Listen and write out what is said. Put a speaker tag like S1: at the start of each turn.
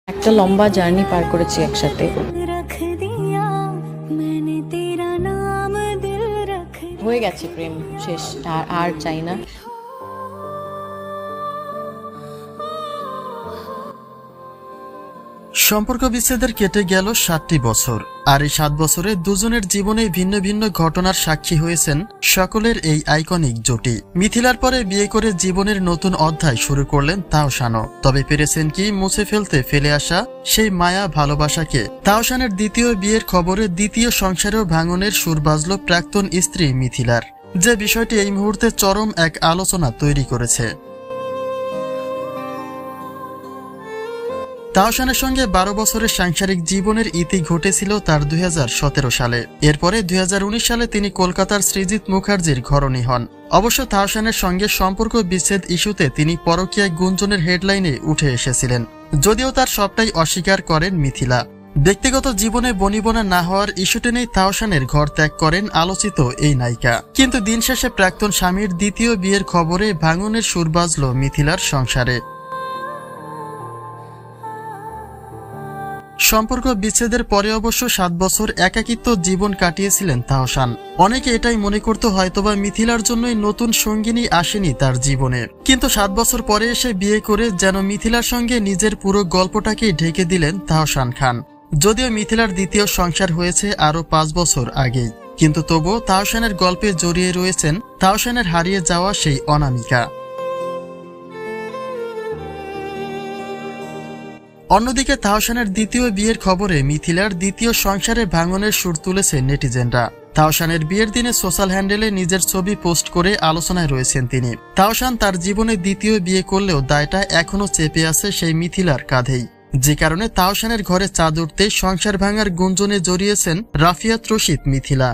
S1: একটা লম্বা জার্নি পার করেছি একসাথে। হয়ে গেছে প্রেম, শেষ। আর চাই না।
S2: সম্পর্ক বিচ্ছেদের কেটে গেল 7টি বছর। আর এই 7 বছরে দুজনের জীবনে ভিন্ন ভিন্ন ঘটনার সাক্ষী হয়েছেন সকলের এই আইকনিক জুটি। মিথিলার পরে বিয়ে করে জীবনের নতুন অধ্যায় শুরু করলেন তাওশানও। তবে পেরেছেন কি মুছে ফেলতে ফেলে আসা সেই মায়া ভালোবাসাকে? তাওশানের দ্বিতীয় বিয়ের খবরে দ্বিতীয় সংসারেও ভাঙনের সুর বাজল প্রাক্তন স্ত্রী মিথিলার, যে বিষয়টি এই মুহূর্তে চরম এক আলোচনা তৈরি করেছে। তাওশানের সঙ্গে 12 বছরের সাংসারিক জীবনের ইতি ঘটেছিল তার 2017 সালে। এরপরে 2019 সালে তিনি কলকাতার সৃজিত মুখার্জির ঘরণী হন। অবশ্য তাওশানের সঙ্গে সম্পর্ক বিচ্ছেদ ইস্যুতে তিনি পরকীয়া গুঞ্জনের হেডলাইনে উঠে এসেছিলেন, যদিও তার সবটাই অস্বীকার করেন মিথিলা। ব্যক্তিগত জীবনে বনিবনা না হওয়ার ইস্যু টেনেই তাওশানের ঘর ত্যাগ করেন আলোচিত এই নায়িকা। কিন্তু দিন শেষে প্রাক্তন স্বামীর দ্বিতীয় বিয়ের খবরে ভাঙনের সুর বাজল মিথিলার সংসারে। সম্পর্ক বিচ্ছেদের পরে অবশ্য 7 বছর একাকিত্ব জীবন কাটিয়েছিলেন তাওশান। অনেকে এটাই মনে করত হয়তোবা মিথিলার জন্যই নতুন সঙ্গিনী আসেনি তার জীবনে, কিন্তু 7 বছর পরে এসে বিয়ে করে যেন মিথিলার সঙ্গে নিজের পুরো গল্পটাকেই ঢেকে দিলেন তাওশান খান। যদিও মিথিলার দ্বিতীয় সংসার হয়েছে আরো 5 বছর আগেই, কিন্তু তবুও তাওশানের গল্পে জড়িয়ে রয়েছেন তাওশানের হারিয়ে যাওয়া সেই অনামিকা। অন্যদিকে তাওশানের দ্বিতীয় বিয়ের খবরে মিথিলার দ্বিতীয় সংসারে ভাঙনের সুর তুলেছে নেটিজেনরা। তাওশানের বিয়ের দিনে সোশ্যাল হ্যান্ডেলে নিজের ছবি পোস্ট করে আলোচনায় রয়েছেন তিনি। তাওশান তার জীবনে দ্বিতীয় বিয়ে করলেও দায়টা এখনো চেপে আছে সেই মিথিলার কাঁধেই, যে কারণে তাওশানের ঘরে চাঁদ উঠতেই সংসার ভাঙার গুঞ্জনে জড়িয়েছেন রাফিয়াত রশিদ মিথিলা।